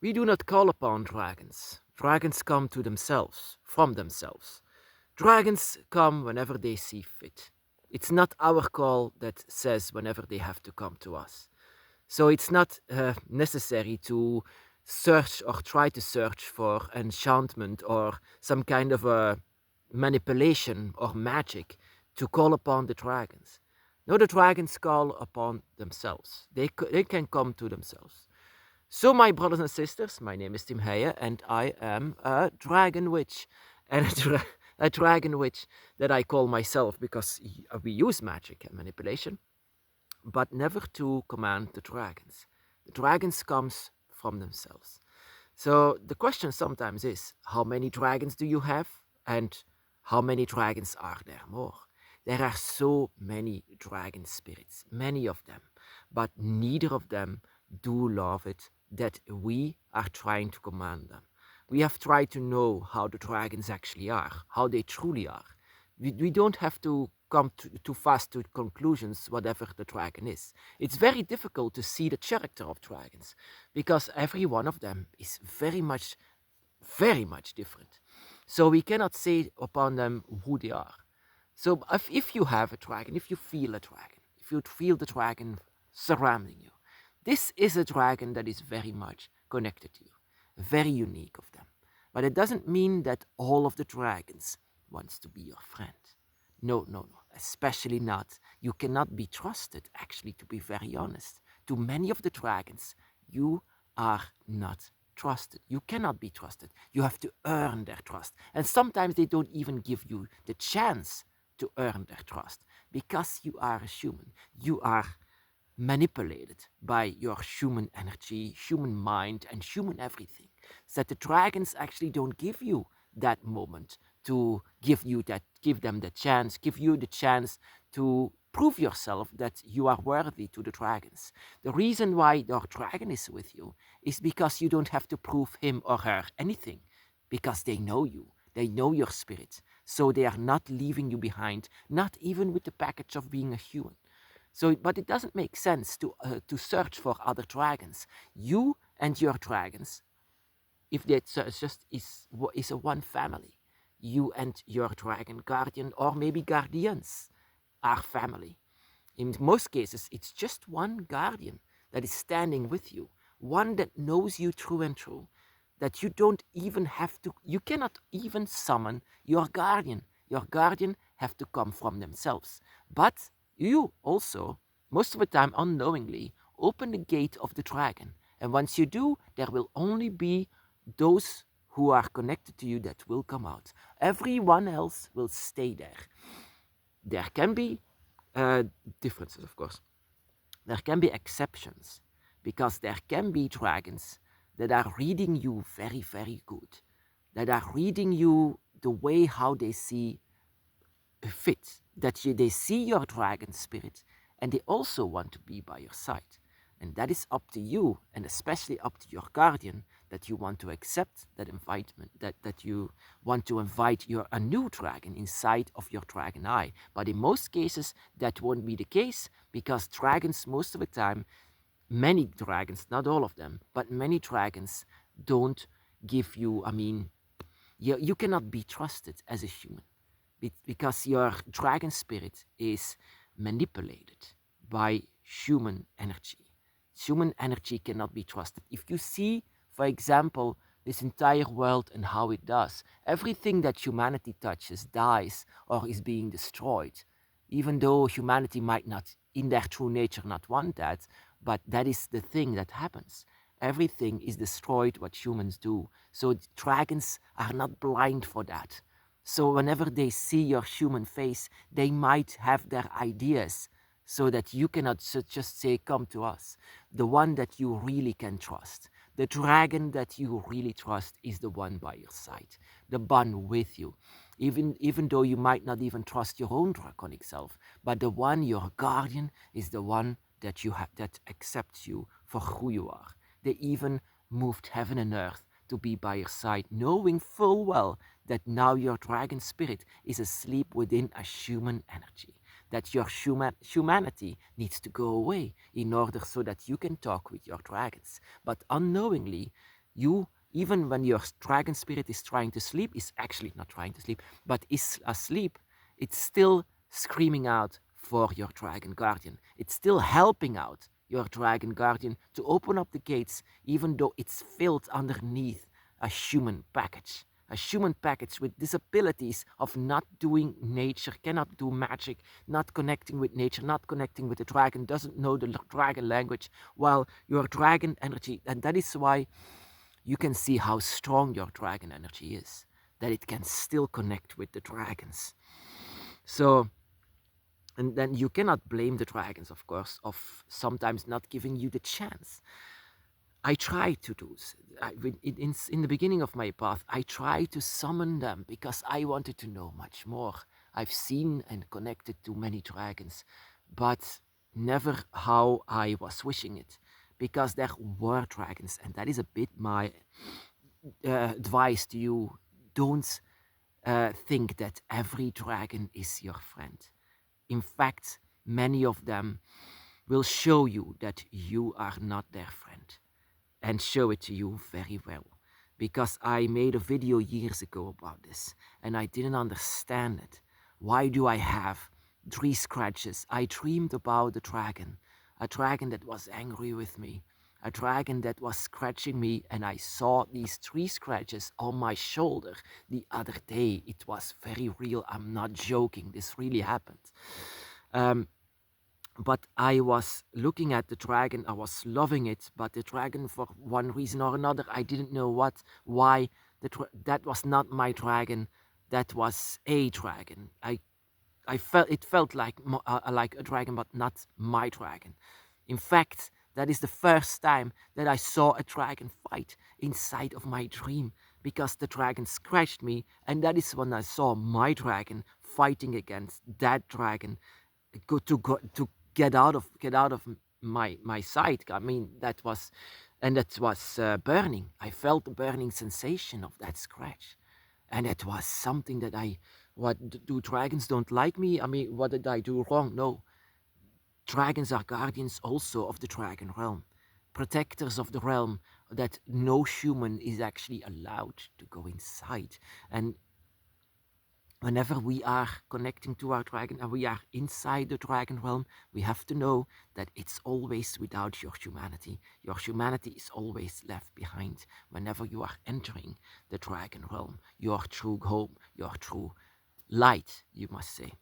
We do not call upon dragons. Dragons come to themselves, from themselves. Dragons come whenever they see fit. It's not our call that says whenever they have to come to us. So it's not necessary to search or try to search for enchantment or some kind of a manipulation or magic to call upon the dragons. No, the dragons call upon themselves. They can come to themselves. So, my brothers and sisters, my name is Tim Heyer, and I am a dragon witch. And a dragon witch that I call myself because we use magic and manipulation, but never to command the dragons. The dragons comes from themselves. So the question sometimes is, how many dragons do you have? And how many dragons are there more? There are so many dragon spirits, many of them, but neither of them do love it that we are trying to command them. We have tried to know how the dragons actually are, how they truly are. We don't have to come too fast to conclusions, whatever the dragon is. It's very difficult to see the character of dragons because every one of them is very much different. So we cannot say upon them who they are. So if you have a dragon, if you feel a dragon, if you feel the dragon surrounding you, this is a dragon that is very much connected to you, very unique of them. But it doesn't mean that all of the dragons wants to be your friend. No, no, no, especially not. You cannot be trusted, actually, to be very honest. To many of the dragons, you are not trusted. You cannot be trusted. You have to earn their trust. And sometimes they don't even give you the chance to earn their trust because you are a human. You are manipulated by your human energy, human mind, and human everything. So that the dragons actually don't give you that moment to give them the chance, give you the chance to prove yourself that you are worthy to the dragons. The reason why your dragon is with you is because you don't have to prove him or her anything, because they know you. They know your spirit. So they are not leaving you behind, not even with the package of being a human. So, but it doesn't make sense to search for other dragons. You and your dragons, if it's just is a one family, you and your dragon guardian or maybe guardians are family. In most cases, it's just one guardian that is standing with you, one that knows you true and true, that you don't even have to, you cannot even summon your guardian. Your guardian have to come from themselves. But you also, most of the time unknowingly, open the gate of the dragon. And once you do, there will only be those who are connected to you that will come out. Everyone else will stay there. There can be uh, differences, of course. There can be exceptions because there can be dragons that are reading you very good, that are reading you the way how they see fit, that they see your dragon spirit and they also want to be by your side. And that is up to you, and especially up to your guardian, that you want to accept that invitement, that you want to invite a new dragon inside of your dragon eye. But in most cases, that won't be the case because dragons, most of the time, many dragons, not all of them, but many dragons don't give you, you cannot be trusted as a human because your dragon spirit is manipulated by human energy. Human energy cannot be trusted. If you see, for example, this entire world and how it does, everything that humanity touches dies or is being destroyed, even though humanity might not, in their true nature, not want that, but that is the thing that happens. Everything is destroyed what humans do. So dragons are not blind for that. So whenever they see your human face, they might have their ideas so that you cannot just say, come to us. The one that you really can trust, the dragon that you really trust is the one by your side, the one with you. Even though you might not even trust your own draconic self, but the one, your guardian, is the one that that accepts you for who you are. They even moved heaven and earth to be by your side, knowing full well that now your dragon spirit is asleep within a human energy, that your humanity needs to go away in order so that you can talk with your dragons. But unknowingly, Even when your dragon spirit is trying to sleep, is actually not trying to sleep, but is asleep, it's still screaming out for your dragon guardian. It's still helping out your dragon guardian to open up the gates, even though it's filled underneath a human package. A human package with disabilities of not doing nature, cannot do magic, not connecting with nature, not connecting with the dragon, doesn't know the dragon language, while your dragon energy, and that is why you can see how strong your dragon energy is, that it can still connect with the dragons. So, and then you cannot blame the dragons, of course, of sometimes not giving you the chance. I try to do, in the beginning of my path, I try to summon them because I wanted to know much more. I've seen and connected to many dragons, but never how I was wishing it, because there were dragons, and that is a bit my advice to you. Don't think that every dragon is your friend. In fact, many of them will show you that you are not their friend, and show it to you very well. Because I made a video years ago about this, and I didn't understand it. Why do I have 3 scratches? I dreamed about a dragon that was angry with me, a dragon that was scratching me, and I saw these 3 scratches on my shoulder the other day. It was very real. I'm not joking. This really happened. But I was looking at the dragon, I was loving it, but the dragon, for one reason or another, I didn't know why, that was not my dragon, that was a dragon. It felt like a dragon, but not my dragon. In fact, that is the first time that I saw a dragon fight inside of my dream, because the dragon scratched me, and that is when I saw my dragon fighting against that dragon to get out of my sight. I mean, that was burning. I felt the burning sensation of that scratch, and it was something that what do dragons don't like me? I mean, what did I do wrong? No, dragons are guardians also of the dragon realm, protectors of the realm that no human is actually allowed to go inside. And whenever we are connecting to our dragon and we are inside the dragon realm, we have to know that it's always without your humanity. Your humanity is always left behind whenever you are entering the dragon realm, your true home, your true light, you must say.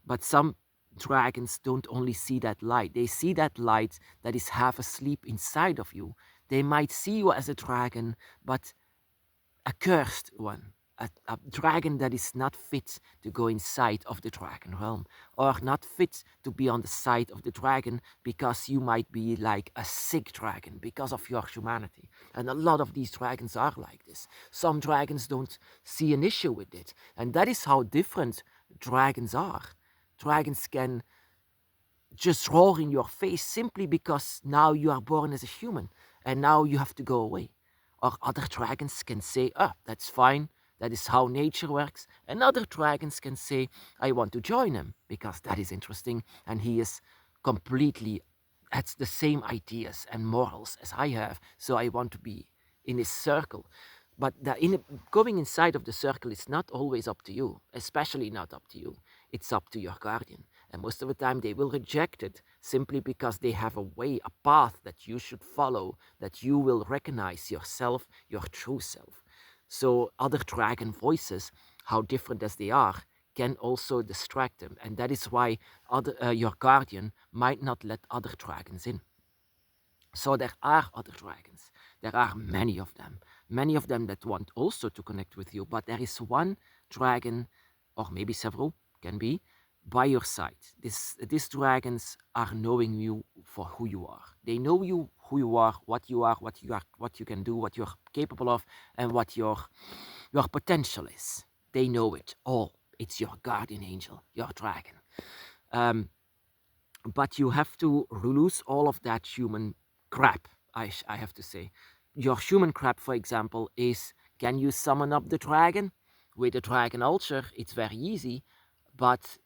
But some dragons don't only see that light, they see that light that is half asleep inside of you. They might see you as a dragon, but a cursed one, a dragon that is not fit to go inside of the dragon realm, or not fit to be on the side of the dragon, because you might be like a sick dragon because of your humanity. And a lot of these dragons are like this. Some dragons don't see an issue with it, and that is how different dragons are. Dragons can just roar in your face simply because now you are born as a human and now you have to go away. Or other dragons can say, that's fine, that is how nature works. And other dragons can say, I want to join him because that is interesting and he is completely has the same ideas and morals as I have, so I want to be in his circle. But going inside of the circle is not always up to you, especially not up to you. It's up to your guardian. And most of the time they will reject it simply because they have a way, a path that you should follow, that you will recognize yourself, your true self. So other dragon voices, how different as they are, can also distract them. And that is why your guardian might not let other dragons in. So there are other dragons. There are many of them that want also to connect with you. But there is one dragon, or maybe several, can be, by your side. These dragons are knowing you for who you are. They know you, who you are, what you can do, what you're capable of, and what your potential is. They know it all. It's your guardian angel, your dragon. But you have to lose all of that human crap, I have to say. Your human crap, for example, is, can you summon up the dragon? With the dragon altar, it's very easy, but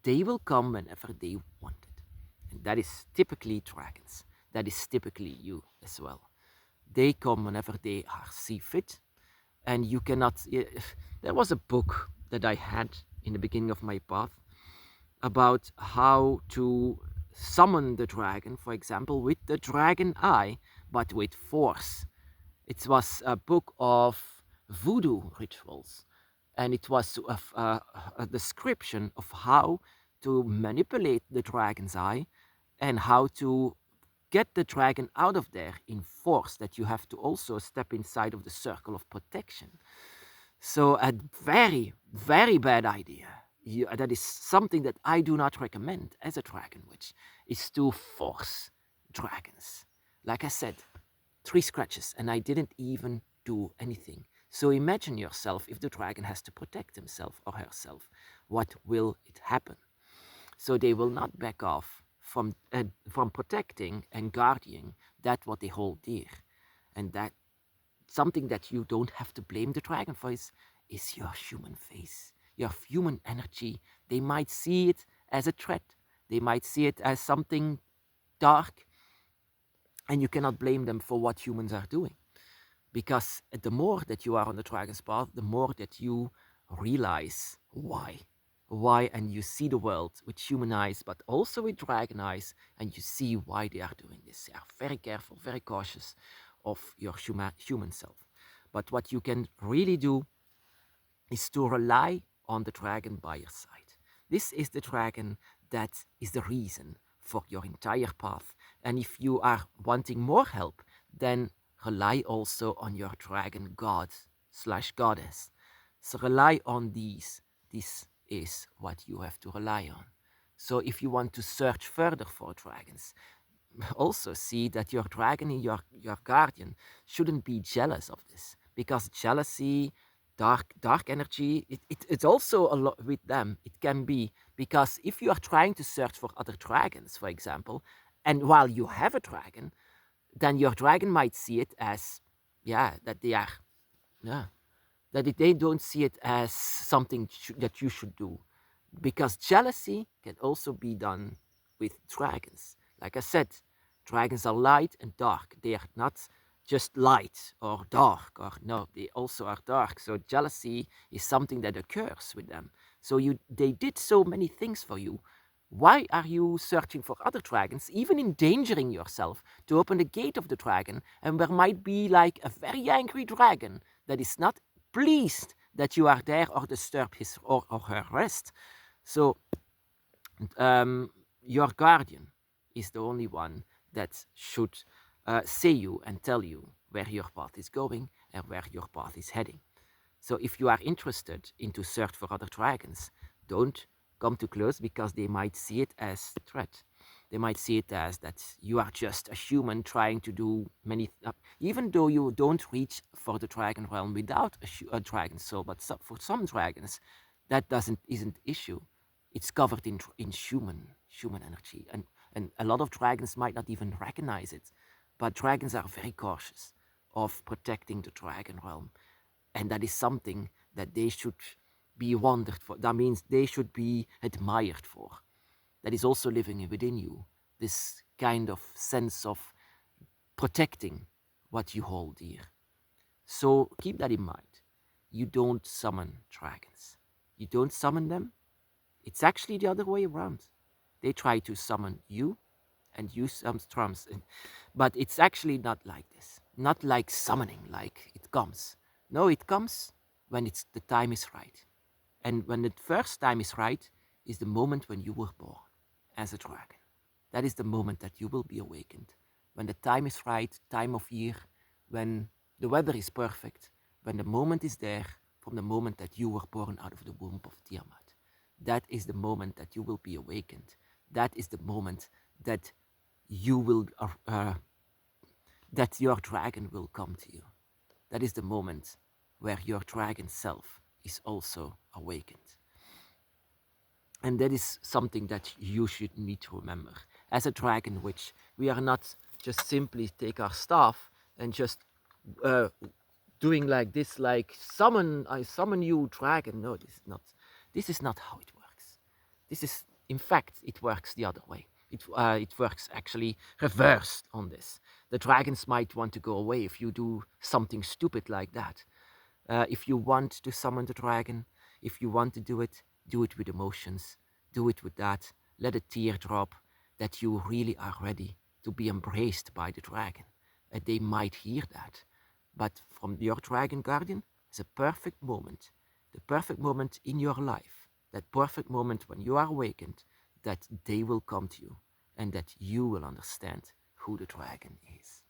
they will come whenever they want it. And that is typically dragons. That is typically you as well. They come whenever they see fit, and you cannot. There was a book that I had in the beginning of my path about how to summon the dragon, for example, with the dragon eye, but with force. It was a book of voodoo rituals, and it was a description of how to manipulate the dragon's eye and how to get the dragon out of there in force, that you have to also step inside of the circle of protection. So a very, very bad idea. That is something that I do not recommend as a dragon witch, is to force dragons. Like I said, 3 scratches and I didn't even do anything. So imagine yourself if the dragon has to protect himself or herself. What will it happen? So they will not back off from protecting and guarding that what they hold dear. And that something that you don't have to blame the dragon for is your human face, your human energy. They might see it as a threat. They might see it as something dark, and you cannot blame them for what humans are doing. Because the more that you are on the dragon's path, the more that you realize why, and you see the world with human eyes, but also with dragon eyes, and you see why they are doing this. They are very careful, very cautious of your human self. But what you can really do is to rely on the dragon by your side. This is the dragon that is the reason for your entire path. And if you are wanting more help, then rely also on your dragon god / goddess. So rely on these. This is what you have to rely on. So if you want to search further for dragons, also see that your dragon, your guardian, shouldn't be jealous of this, because jealousy, dark energy, it's also a lot with them. It can be because if you are trying to search for other dragons, for example, and while you have a dragon, then your dragon might see it as, that they are, that they don't see it as something that you should do. Because jealousy can also be done with dragons. Like I said, dragons are light and dark. They are not just light or dark, or no, they also are dark. So jealousy is something that occurs with them. So they did so many things for you. Why are you searching for other dragons, even endangering yourself to open the gate of the dragon? And there might be like a very angry dragon that is not pleased that you are there or disturb his or her rest. So your guardian is the only one that should say you and tell you where your path is going and where your path is heading. So if you are interested in to search for other dragons, don't come too close, because they might see it as a threat. They might see it as that you are just a human trying to do many, even though you don't reach for the dragon realm without a dragon soul. But for some dragons, that isn't issue. It's covered in human energy, and a lot of dragons might not even recognize it. But dragons are very cautious of protecting the dragon realm, and that is something that they should be wondered for. That means they should be admired for. That is also living within you, this kind of sense of protecting what you hold dear. So keep that in mind. You don't summon dragons. You don't summon them. It's actually the other way around. They try to summon you, and you some trumps. But it's actually not like this. Not like summoning, like it comes. No, it comes when the time is right. And when the first time is right is the moment when you were born as a dragon. That is the moment that you will be awakened. When the time is right, time of year, when the weather is perfect, when the moment is there, from the moment that you were born out of the womb of Tiamat. That is the moment that you will be awakened. That is the moment that you will, that your dragon will come to you. That is the moment where your dragon self is also awakened. And that is something that you should need to remember. As a dragon witch, we are not just simply take our staff and just doing like this, like I summon you, dragon. No, this is not how it works. This is, in fact, it works the other way. It works actually reversed on this. The dragons might want to go away if you do something stupid like that. If you want to summon the dragon, if you want to do it with emotions. Do it with that. Let a tear drop that you really are ready to be embraced by the dragon. They might hear that. But from your dragon guardian is a the perfect moment in your life, that perfect moment when you are awakened, that they will come to you and that you will understand who the dragon is.